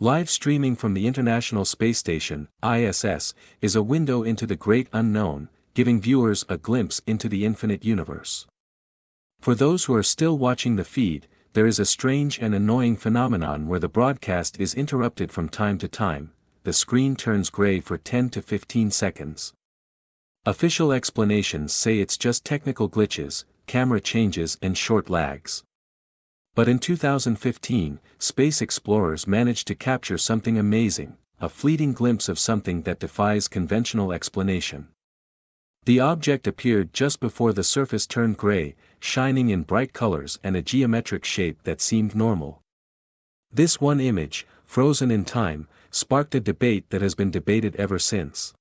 Live streaming from the International Space Station, ISS, is a window into the great unknown, giving viewers a glimpse into the infinite universe. For those who are still watching the feed, there is a strange and annoying phenomenon where the broadcast is interrupted from time to time. The screen turns gray for 10 to 15 seconds. Official explanations say it's just technical glitches, camera changes and short lags. But in 2015, space explorers managed to capture something amazing, a fleeting glimpse of something that defies conventional explanation. The object appeared just before the surface turned gray, shining in bright colors and a geometric shape that seemed normal. This one image, frozen in time, sparked a debate that has been debated ever since.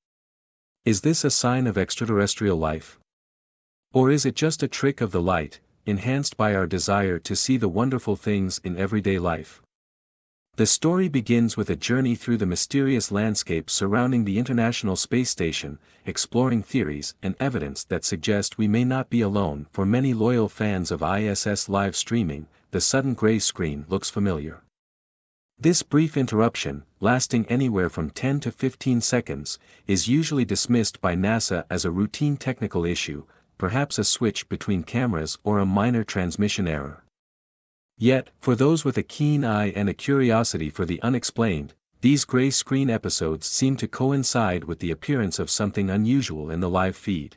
Is this a sign of extraterrestrial life? Or is it just a trick of the light, enhanced by our desire to see the wonderful things in everyday life? The story begins with a journey through the mysterious landscape surrounding the International Space Station, exploring theories and evidence that suggest we may not be alone. For many loyal fans of ISS live streaming, the sudden gray screen looks familiar. This brief interruption, lasting anywhere from 10 to 15 seconds, is usually dismissed by NASA as a routine technical issue, perhaps a switch between cameras or a minor transmission error. Yet, for those with a keen eye and a curiosity for the unexplained, these gray screen episodes seem to coincide with the appearance of something unusual in the live feed.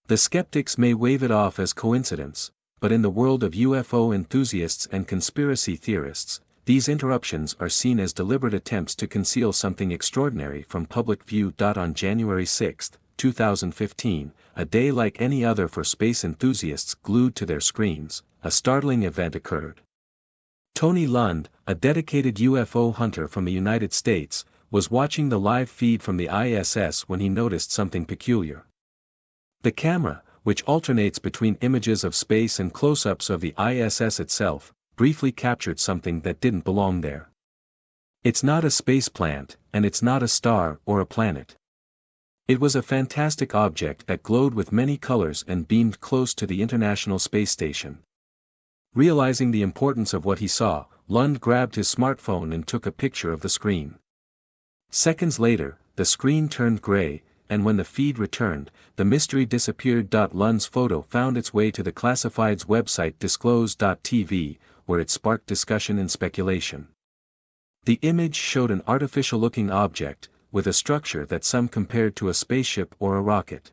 The skeptics may wave it off as coincidence, but in the world of UFO enthusiasts and conspiracy theorists, these interruptions are seen as deliberate attempts to conceal something extraordinary from public view. On January 6, 2015, a day like any other for space enthusiasts glued to their screens, a startling event occurred. Tony Lund, a dedicated UFO hunter from the United States, was watching the live feed from the ISS when he noticed something peculiar. The camera, which alternates between images of space and close-ups of the ISS itself, briefly captured something that didn't belong there. It's not a space plant, and it's not a star or a planet. It was a fantastic object that glowed with many colors and beamed close to the International Space Station. Realizing the importance of what he saw, Lund grabbed his smartphone and took a picture of the screen. Seconds later, the screen turned gray, and when the feed returned, the mystery disappeared. Lund's photo found its way to the classifieds website disclose.tv, where it sparked discussion and speculation. The image showed an artificial-looking object, with a structure that some compared to a spaceship or a rocket.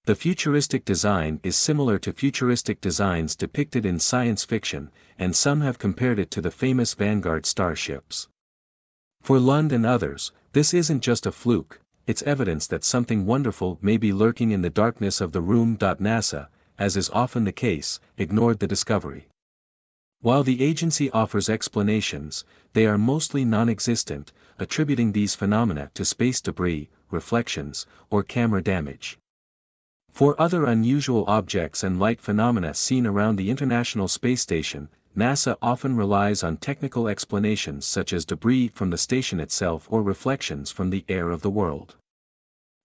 The futuristic design is similar to futuristic designs depicted in science fiction, and some have compared it to the famous Vanguard starships. For Lund and others, this isn't just a fluke, it's evidence that something wonderful may be lurking in the darkness of the room. NASA, as is often the case, ignored the discovery. While the agency offers explanations, they are mostly non-existent, attributing these phenomena to space debris, reflections, or camera damage. For other unusual objects and light phenomena seen around the International Space Station, NASA often relies on technical explanations such as debris from the station itself or reflections from the air of the world.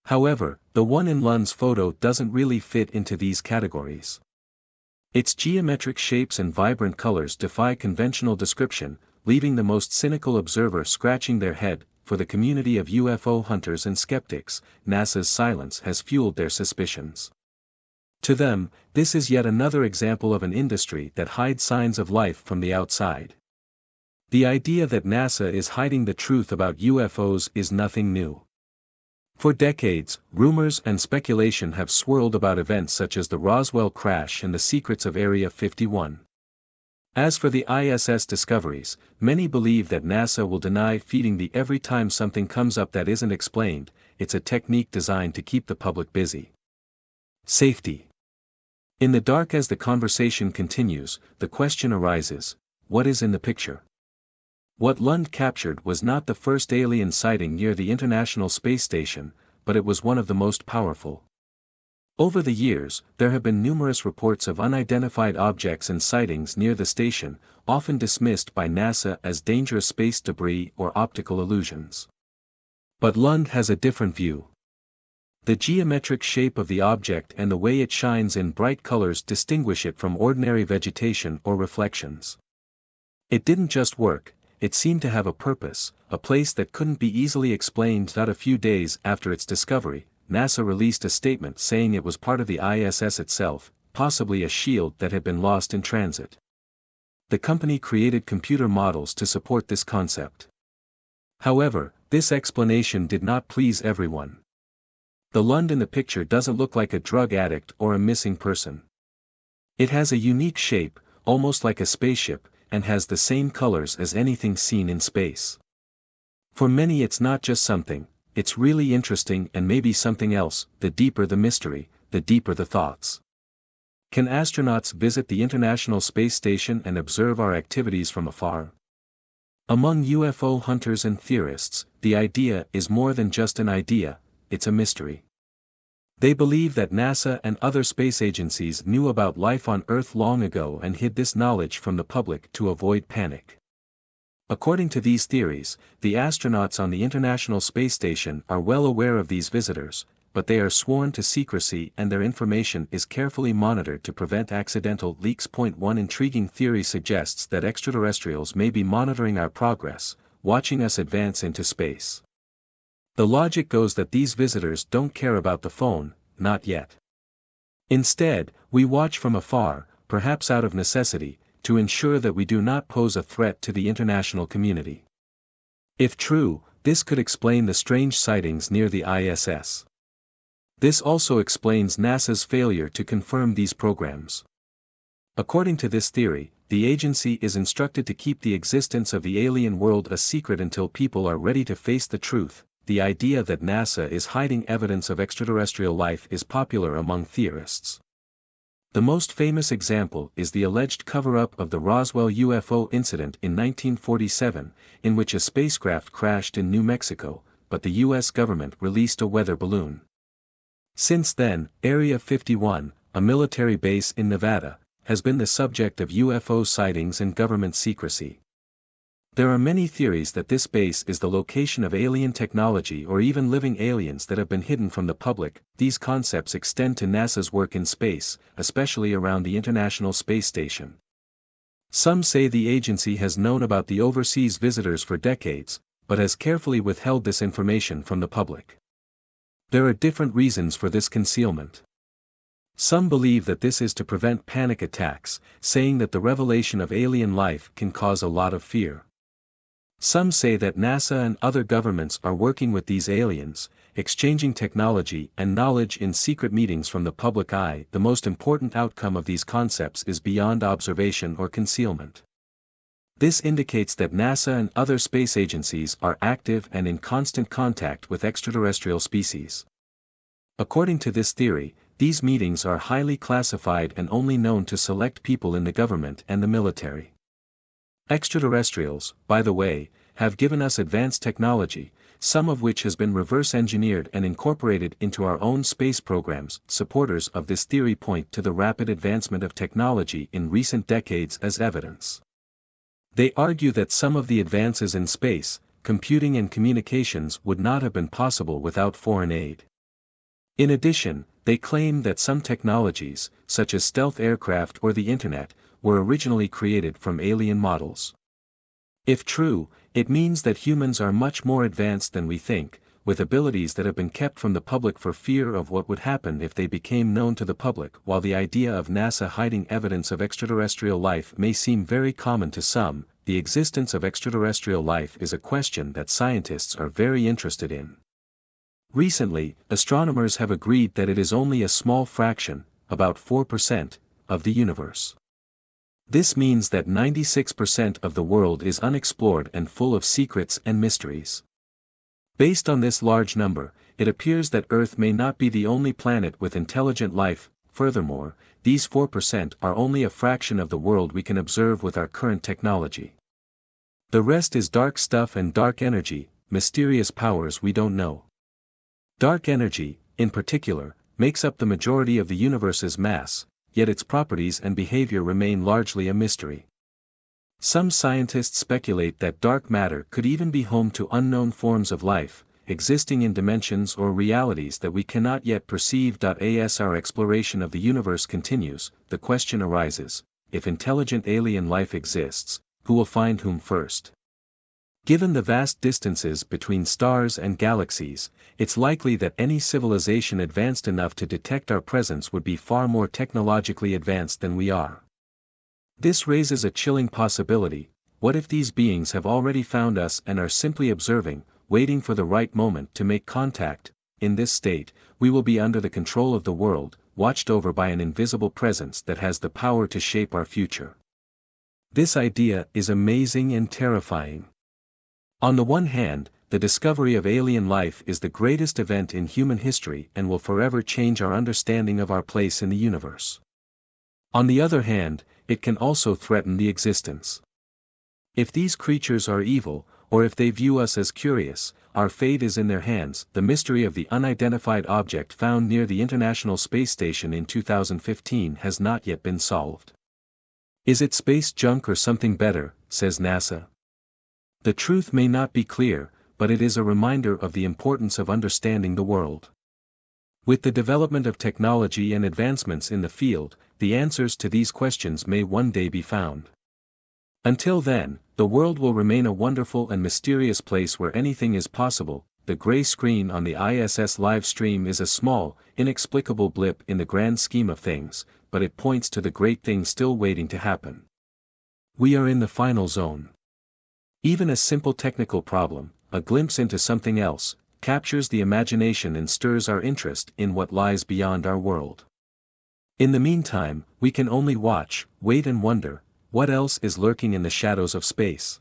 However, the one in Lund's photo doesn't really fit into these categories. Its geometric shapes and vibrant colors defy conventional description, leaving the most cynical observer scratching their head. For the community of UFO hunters and skeptics, NASA's silence has fueled their suspicions. To them, this is yet another example of an industry that hides signs of life from the outside. The idea that NASA is hiding the truth about UFOs is nothing new. For decades, rumors and speculation have swirled about events such as the Roswell crash and the secrets of Area 51. As for the ISS discoveries, many believe that NASA will deny feeding the every time something comes up that isn't explained. It's a technique designed to keep the public busy. Safety. In the dark. As the conversation continues, the question arises, what is in the picture? What Lund captured was not the first alien sighting near the International Space Station, but it was one of the most powerful. Over the years, there have been numerous reports of unidentified objects and sightings near the station, often dismissed by NASA as dangerous space debris or optical illusions. But Lund has a different view. The geometric shape of the object and the way it shines in bright colors distinguish it from ordinary vegetation or reflections. It didn't just work, it seemed to have a purpose, a place that couldn't be easily explained. A few days after its discovery, NASA released a statement saying it was part of the ISS itself, possibly a shield that had been lost in transit. The company created computer models to support this concept. However, this explanation did not please everyone. The Lund in the picture doesn't look like a drug addict or a missing person. It has a unique shape, almost like a spaceship, and has the same colors as anything seen in space. For many it's not just something, it's really interesting and maybe something else. The deeper the mystery, the deeper the thoughts. Can astronauts visit the International Space Station and observe our activities from afar? Among UFO hunters and theorists, the idea is more than just an idea, it's a mystery. They believe that NASA and other space agencies knew about life on Earth long ago and hid this knowledge from the public to avoid panic. According to these theories, the astronauts on the International Space Station are well aware of these visitors, but they are sworn to secrecy and their information is carefully monitored to prevent accidental leaks. One intriguing theory suggests that extraterrestrials may be monitoring our progress, watching us advance into space. The logic goes that these visitors don't care about the phone, not yet. Instead, we watch from afar, perhaps out of necessity, to ensure that we do not pose a threat to the international community. If true, this could explain the strange sightings near the ISS. This also explains NASA's failure to confirm these programs. According to this theory, the agency is instructed to keep the existence of the alien world a secret until people are ready to face the truth. The idea that NASA is hiding evidence of extraterrestrial life is popular among theorists. The most famous example is the alleged cover-up of the Roswell UFO incident in 1947, in which a spacecraft crashed in New Mexico, but the U.S. government released a weather balloon. Since then, Area 51, a military base in Nevada, has been the subject of UFO sightings and government secrecy. There are many theories that this base is the location of alien technology or even living aliens that have been hidden from the public. These concepts extend to NASA's work in space, especially around the International Space Station. Some say the agency has known about the overseas visitors for decades, but has carefully withheld this information from the public. There are different reasons for this concealment. Some believe that this is to prevent panic attacks, saying that the revelation of alien life can cause a lot of fear. Some say that NASA and other governments are working with these aliens, exchanging technology and knowledge in secret meetings from the public eye. The most important outcome of these concepts is beyond observation or concealment. This indicates that NASA and other space agencies are active and in constant contact with extraterrestrial species. According to this theory, these meetings are highly classified and only known to select people in the government and the military. Extraterrestrials, by the way, have given us advanced technology, some of which has been reverse-engineered and incorporated into our own space programs. Supporters of this theory point to the rapid advancement of technology in recent decades as evidence. They argue that some of the advances in space, computing and communications would not have been possible without foreign aid. In addition, they claim that some technologies, such as stealth aircraft or the Internet, were originally created from alien models. If true, it means that humans are much more advanced than we think, with abilities that have been kept from the public for fear of what would happen if they became known to the public. While the idea of NASA hiding evidence of extraterrestrial life may seem very common to some, the existence of extraterrestrial life is a question that scientists are very interested in. Recently, astronomers have agreed that it is only a small fraction, about 4%, of the universe. This means that 96% of the world is unexplored and full of secrets and mysteries. Based on this large number, it appears that Earth may not be the only planet with intelligent life. Furthermore, these 4% are only a fraction of the world we can observe with our current technology. The rest is dark stuff and dark energy, mysterious powers we don't know. Dark energy, in particular, makes up the majority of the universe's mass, yet its properties and behavior remain largely a mystery. Some scientists speculate that dark matter could even be home to unknown forms of life, existing in dimensions or realities that we cannot yet perceive. As our exploration of the universe continues, the question arises, if intelligent alien life exists, who will find whom first? Given the vast distances between stars and galaxies, it's likely that any civilization advanced enough to detect our presence would be far more technologically advanced than we are. This raises a chilling possibility: what if these beings have already found us and are simply observing, waiting for the right moment to make contact? In this state, we will be under the control of the world, watched over by an invisible presence that has the power to shape our future. This idea is amazing and terrifying. On the one hand, the discovery of alien life is the greatest event in human history and will forever change our understanding of our place in the universe. On the other hand, it can also threaten the existence. If these creatures are evil, or if they view us as curious, our fate is in their hands. The mystery of the unidentified object found near the International Space Station in 2015 has not yet been solved. Is it space junk or something better, says NASA? The truth may not be clear, but it is a reminder of the importance of understanding the world. With the development of technology and advancements in the field, the answers to these questions may one day be found. Until then, the world will remain a wonderful and mysterious place where anything is possible. The gray screen on the ISS live stream is a small, inexplicable blip in the grand scheme of things, but it points to the great things still waiting to happen. We are in the final zone. Even a simple technical problem, a glimpse into something else, captures the imagination and stirs our interest in what lies beyond our world. In the meantime, we can only watch, wait and wonder, what else is lurking in the shadows of space.